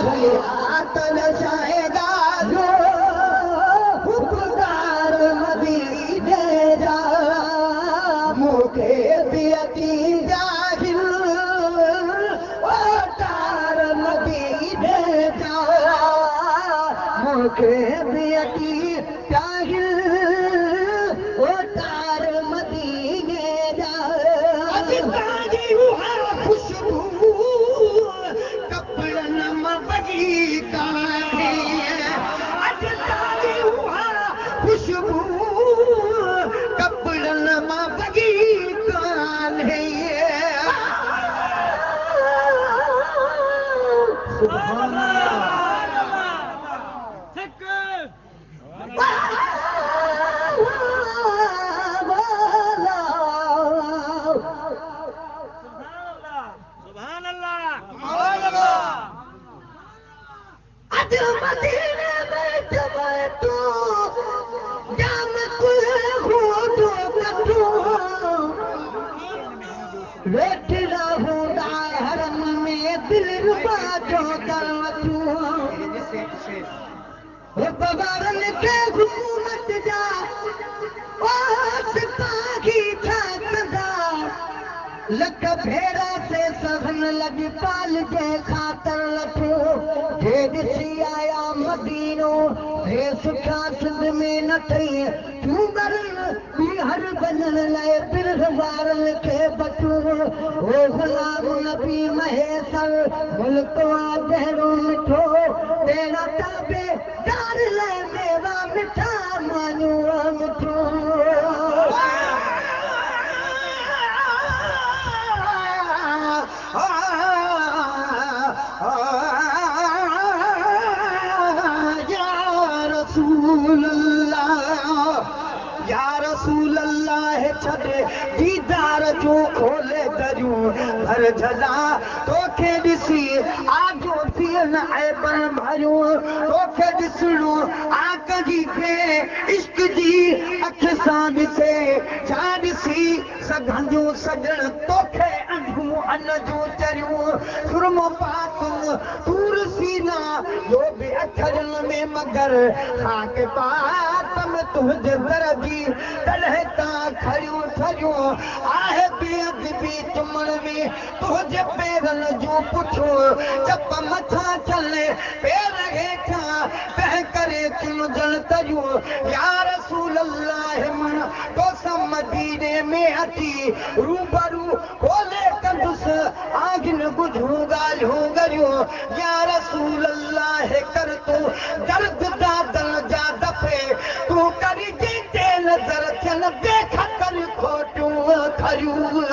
आतन शायदारो हुबदार मदीने जा मूंखे बियती जाहिल ओटार मदीने जा मूंखे बियती जाहिल ओटार मदीने जा खुशबू कपड़न मां बगीचा खुशबू कपड़न मां बगीचा सुभान मदीने में जब तू जाम कुल खोटो कटो वेठे रहूंदा हरम में दिल रुबा जो दरवतू बबारन के हुकूमत जा सिपाही छाकदा लख भेड़ा से सघन लॻी पाल जे ख़ातर लठो जे ॾिसी आया मदीनो हे सुठा सिंध में न ठही तूं हर बनण लाइ बिरह वारनि खे बचो ओ गुलाम नबी महेसर मुल्क वा जहिड़ो मिठो तेरा ताबे दार लाइ मेवा मिठा मानू मिठो या रसूल अल्लाह छॾे दीदार जो खोले दरियूं भर झला तोखे ॾिसी आजो थियन ऐबन भरियूं तोखे ॾिसणो आक जी खे इश्क जी अख सां ॾिसे छा ॾिसी सघंदियूं सॼण तोखे अंधूं अन जूं चरियूं सुरमो पातूं तूर सीना जो बि अखरनि में मगर खाक पात में तुंहिंजे दर जी तॾहिं तां खरियूं ठरियूं आहे बेअदबी चुमण में तुंहिंजे पेरनि जूं पुठियूं चप मथां चले पेर हेठां तंहिं करे चुमजण तरियूं या रसूल अल्लाह मन तोसां मदीने में अची रूबरू खोले कंदुसि आगिन ॿुधूं ॻाल्हियूं ॻरियूं या रसूल अल्लाह कर तूं दर्द दादल जा दफ़े तूं करी जंहिंजे नज़र थियनि बेखतर खोटियूं खरियूं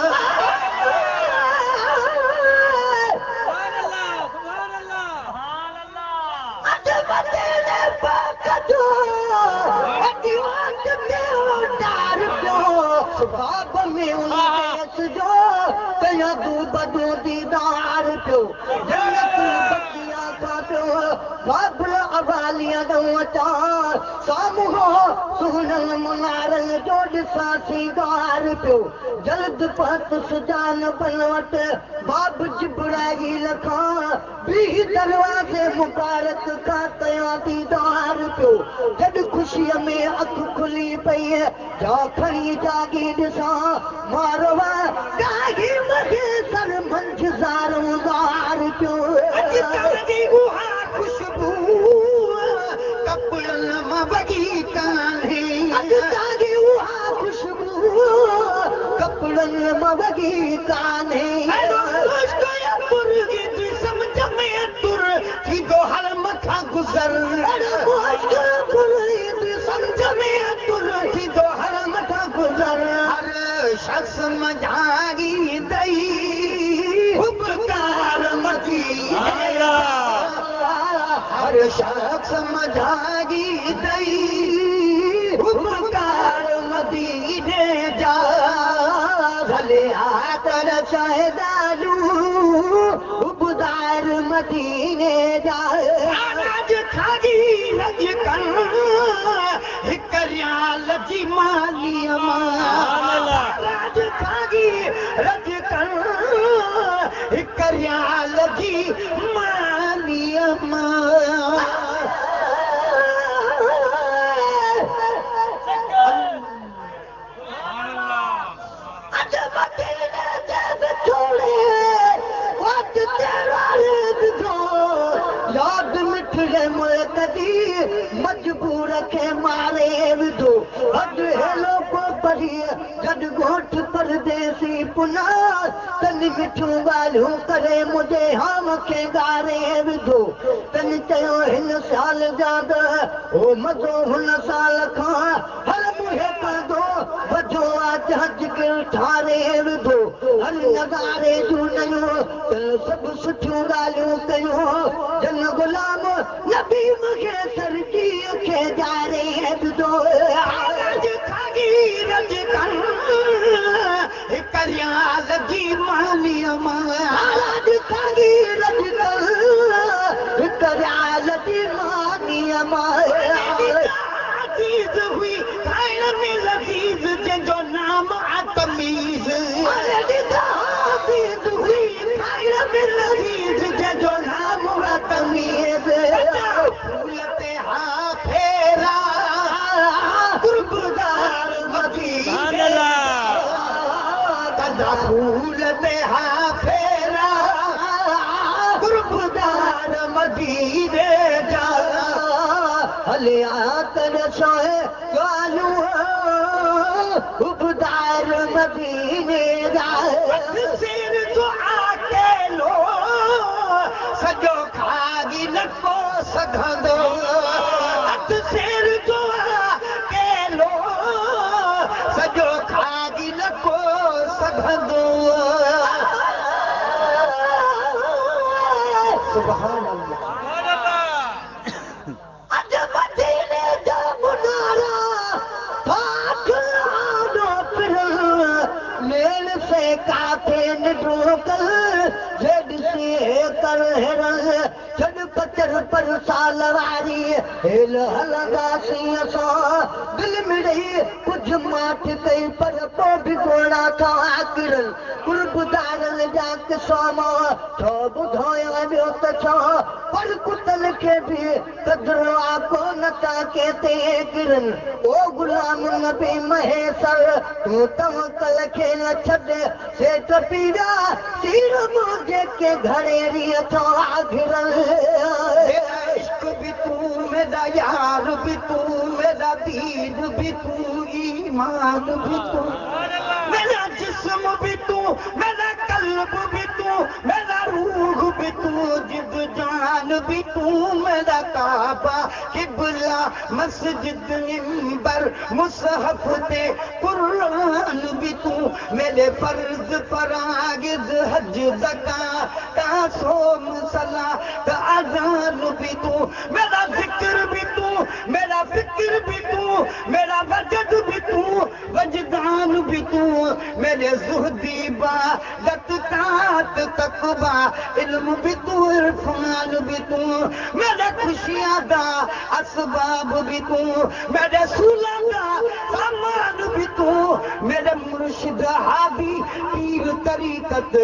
बाब में उनस जो कया तू बदो दीदार पियो जन्नत बकिया का पियो बाब अवालिया दवता सामो सुनल मुनारन जो ॾिसां सीगार पियो जल्द पत सुजान बनवट बाब जिब्राईल खां बि दरवाज़े मुबारक खां कया दीदार पियो जॾ ख़ुशीअ में अखि खुली पई जा खणी जागी ॾिसां मारवा गाही मगे सर मंझ ज़ार पियो खुशबू कपड़न मां वगी कान्हे खुशबू कपड़न मां वगी कान्हे समझ में तुर थींदो हर मथां गुज़र समझ में तुर थींदो हर मथां गुज़र हर शख़्स मझागी दई हुबकार मची हर शख़्स मझागी दई हुबकार मदीने जा भले आतर शायदालू हुबदार मदीने जा राज खागी रज कर हिक रियाल जी माली राज खागी रज कर हिक रियाल जी माली हिकिड़े मुल्क जी मजबूर खे मारे विधो अॼु हेलो को पढ़ी जॾ घोट परदेसी पुना तन मिठियूं ॻाल्हियूं करे मुंहिंजे हाम खे ॻारे विधो तन चयो हिन साल जाद ओ मज़ो हुन साल खां हर मुंहिंजे कंदो वजो आज हज गिल ठारे विधो हर नज़ारे जूं नयूं सभु सुठियूं ॻाल्हियूं कयूं जन गुलाम नबी मूंखे सरजीअ खे ॼारे विधो करियाल जी मानीअ महाराज खागी रज करियाल जी मानीअ अजीज हुई खाइण में लजीज जंहिंजो नाम तमीज़ अजीज हुई खाइण में लजीज जंहिंजो नाम तमीज़ फूल ते हा फेरा गुरबुदार मदीना फूल ते हा फेरा गुरबुदार मदीने जा हलिया कर सोए ॻाल्हियूं गुरबुदार मदीने जा सिर जो अकेलो सॼो खागी न को सघंदो सिर जो अकेलो सॼो खागी न को सघंदो सुभान अल्लाह अॼु मदीने जा मुनारा पाठ आॾो पिरल मेल से काथे निढो कर ॾिसी कर हिरल छॾ पचर पर साल वारी हेल हलंदासीं असां दिलि में रही कुझु माठ कई पर पोइ बि घोड़ा खां किरल गुरबुदारनि जा किसा मां छो ॿुधायो वियो त छा पर कुतनि खे बि कदुर आहे कोन था के ते किरनि ओ गुलाम नबी महेसर तूं तवकल खे न छॾे सेठ पीड़ा तीर मूं जेके घड़ेरीअ था घिरल इश्क भी तू मेरा यार भी तू मेरा दीन भी तू ईमान भी तू मेरा जिस्म भी तू मेरा कल्ब भी तू मेरा रूह भी तू जिद जान भी तू मेरा काबा किबला मस्जिद मिंबर मुसहफ ते कुरान भी तू मेरे फर्ज फराइज़ हज ज़कात सोम सलात अज़ान भी तू मेरा जिक्र भी तू मेरा फिक्र भी तू मेरा वजद भी तू वजदान भी तू मेरे ज़ुहदी बादत तात तकवा इल्म भी तू इरफान भी तू मेरे खुशियां दा असबाब भी तू मेरे सुलह दा सामान भी तू मेरे मुर्शिद हादी पीर तरीकत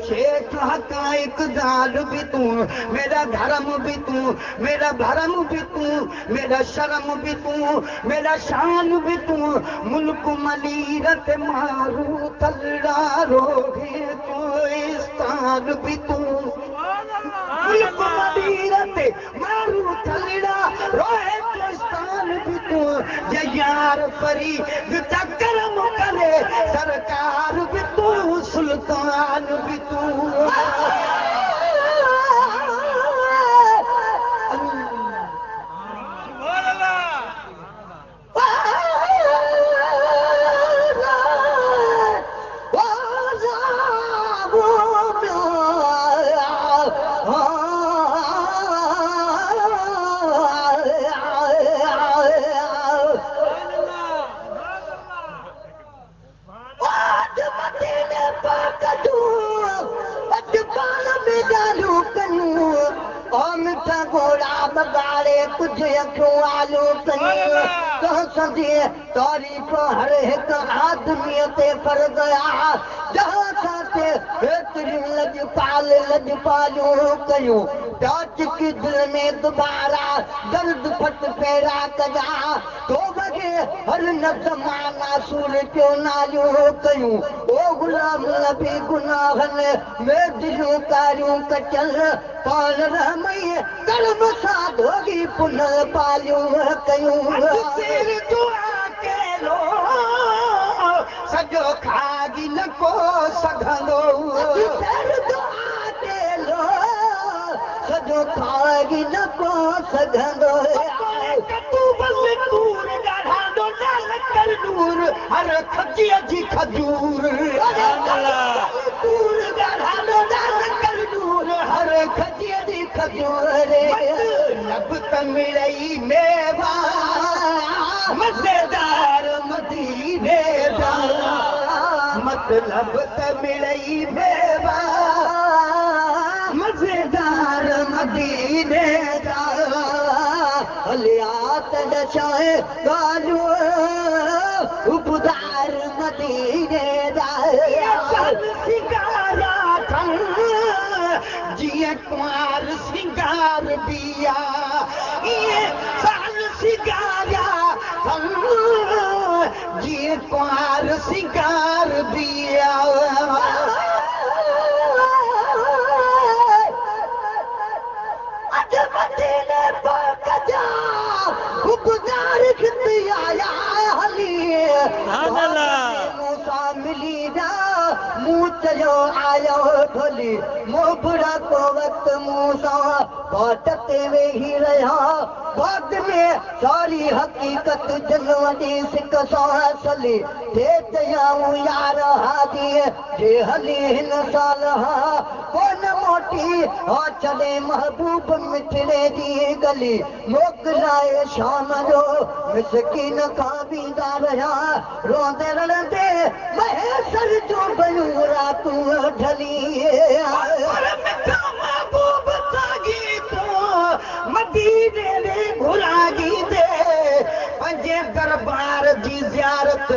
शेख हकाइक दाल भी तू मेरा धर्म भी तू मेरा भरम भी तू मेरा शर्म भी तू मेरा शान भी तू मुल्क मलीरत मारू तल्ला रोगे तू इस्तान भी तू मुल्क मलीरत मारू तल्ला रोहे तू इस्तान भी तू ये यार परी विता करम करे सरकार भी तू सुल्तान भी तू मिठा घोड़ा बगाड़े कुछ अखियूं आलू कयूं तारीफ़ हर हिकु आदमीअ ते फर्ज़ आहे जहां खाते हेतिरियूं लॼपालियूं कयूं चिकी दिलि में दुबारा दर्द फट पैरा कजा तो बगे हर न ज़माना सूर जो नालियूं कयूं ओ गुलाम नबी गुनाहनि में दिलियूं कारियूं कचल पाण रहमई कर्म सां धो पागी न को सघंदो कतू बल दूर ॻाढ़ांदो नाल कर दूर हर खजीअ जी खजूर दूर ॻाढ़ांदो नाल कर दूर हर खजीअ जी खजूर लब त मिलई मेवा मज़ेदार मदीने जा मतलब त मिलई मेवा मज़ेदार मदीने जा हलिया त नशाए ॻाल्हियूं उपदार मदीने जा सिंगारा अथन जीअं कुंवार सिंगार बिया इएं साल सिंगारा अथन जीअं कुंवार सिंगार बिया मदीने पाक जा गुज़ार खिती आया हली मूंसां मिली जा मूं चयो आयो ढोली मोबड़ा को वक़्त मूंसां बाट ते वेही रहिया बाद में सारी हक़ीक़त जनवरी सिक सां असली ते चयाऊं यार हादी जे हली हिन साल हा कोन मोटी हा चले महबूब मिठड़े जी गली मोकिलाए शाम जो मिसकीन खां बींदा रहिया रोंदे रड़ंदे महेसर जो बयूं रातूं ढली महबूब सागी तो मदीने में घुरागी दे पंजे दरबार जी ज़ियारत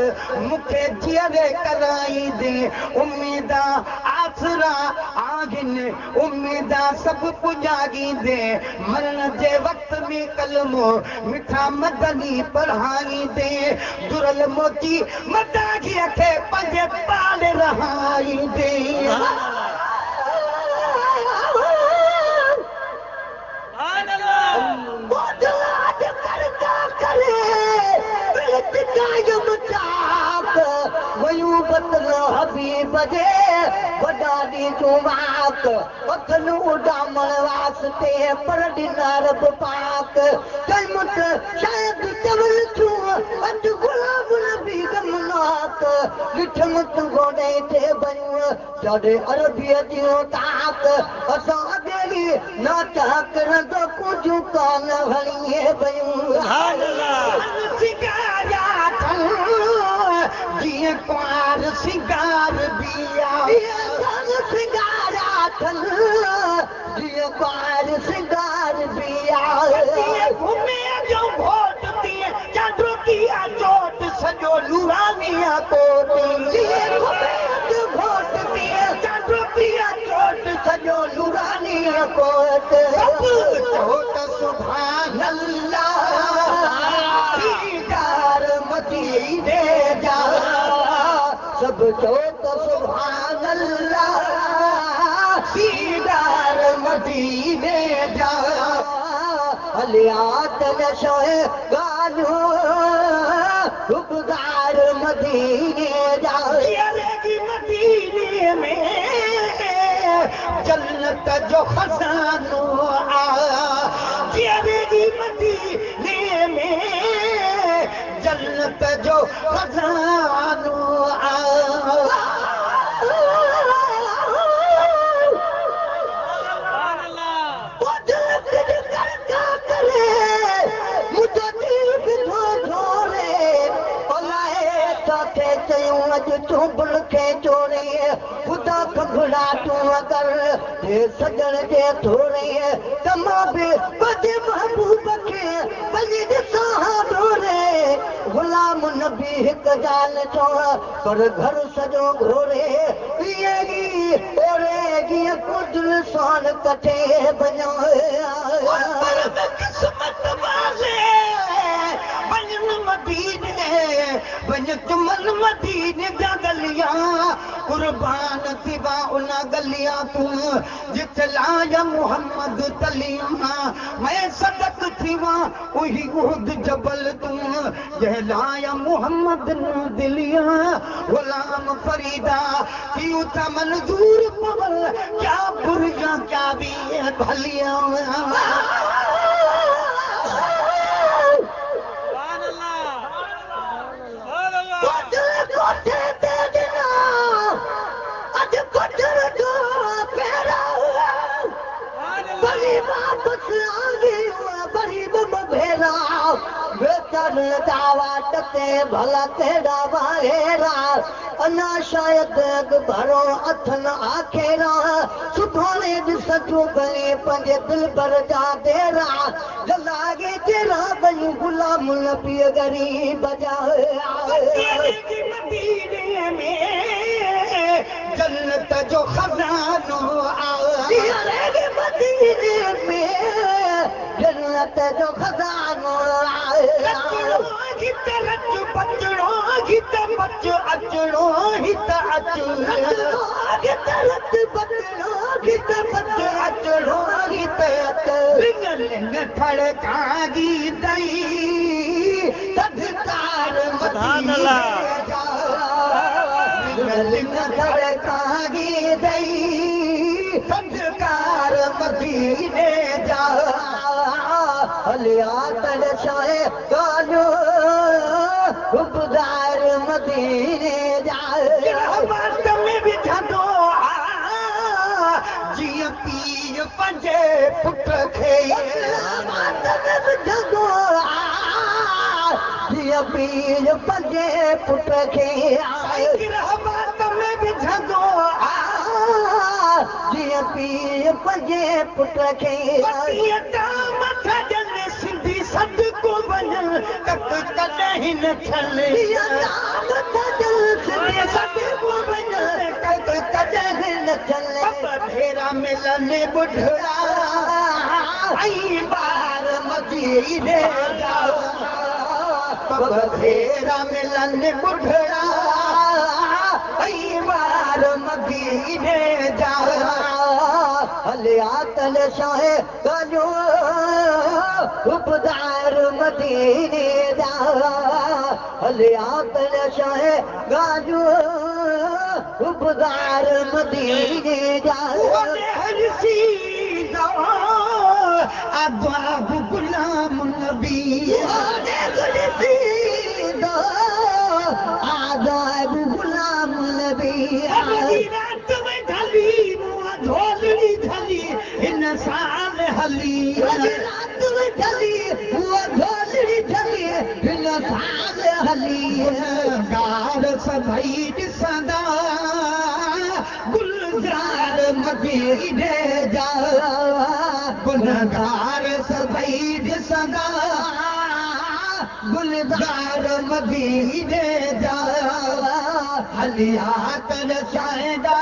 मूंखे जीअरे कराई दे उम्मीदा आसरा आहिनि उम्मीदा सभु पुॼागी दे मरण जे वक़्त में कलमो मिठा मदनी पढ़ाई दे दुरल मोती मदागीअ खे पंहिंजे पाले रहाई दे हबीब जे वॾा ॾी जुमाक पखलू डामण वास्ते पर ॾिना रब पाक कलमुत शायद चवल छूं अॼु गुलाब नबी गमनाक ॾिठ मुत गोॾे ते बयूं जॾे अरबीअ जो ताक असां अॻेली नाच करंदो कुझु कान हणीए बयूं जीअं कुंवार सिंगार बिया सिंगारा अथन जीअं कुंवार सिंगार बिया घुमे जो भोट तीअं चांदो किया चोट सॼो लूरानिया कोट भोट तीअं चांदो किया चोट सॼो लूरानिया कोट चोट सुभान अल्लाह दीदार मदीने जा सब चोट सुभान अल्लाह दीदार मदीने जा हलिया त नशोए ॻाल्हियूं गुज़ार मदीने जा मदीने में जन्नत जो खज़ानो आएगी मदीने में जन्नत जो खज़ानो चुंबड़ खे चोरे ख़ुदा कंगड़ा तूं अगर सजण जे थोरे त मां बि पंहिंजे महबूब खे पंहिंजी ॾिसां डोरे गुलाम नबी हिकु ॻाल्हि चओ पर घर सॼो घोरे ओरेगी कुझु साल कटे वञो मदीने जा गलियां कुर्बान थिबा उन गलियां तूं जिथे लाया मोहम्मद तलियां मैं सदक सिवा वही उहद जबल तू जहलाया मोहम्मद न दिलिया गुलाम फरीदा क्यों था मंजूर पवल क्या बुरिया क्या भी भलिया भला तेरा वाहेरा अना शायद भरो अथन आखेरा सुभाणे ॾिसजो गले पंहिंजे दिल भर जा तेरा लागे तेरा बनी गुलाम नबी गरीब जा मदीने में जन्नत जो खजानो आए मदीने में जन्नत जो खजानो फड़कागी दई तदकार फड़कागी दई तदकार मदीने जा हलिया तड़शाए काजो उपदार मदीने जा बात में भी थदो जिया पीर पंजे पुट खे बात में भी थदो जिया पीर पंजे पुट खे बात में भी थदो जिया पीर पंजे पुट खे सिंधी सद को बनल तक कॾहिं न छले भेरा मिलने बुढ़ड़ा आई बार मदीने जा भेरा मिलने बुढ़ड़ा आई बार मदीने जा हलिया तल शाहे गजो उपदार मदीने जा हलिया तल शाहे गाजो उपदार मदीने जा अबाब गुलाम नबी आदाब गुलाम नबी रात में ढली ढोलनी ढली इन साल हली रात में ढली ढोलनी ढली इन साल हली गार सभई ॾिसंदा गुलजार मदीने जा गुलजार सभई ॾिसंदा गुलजार मदीने जा हलिया कर शायदा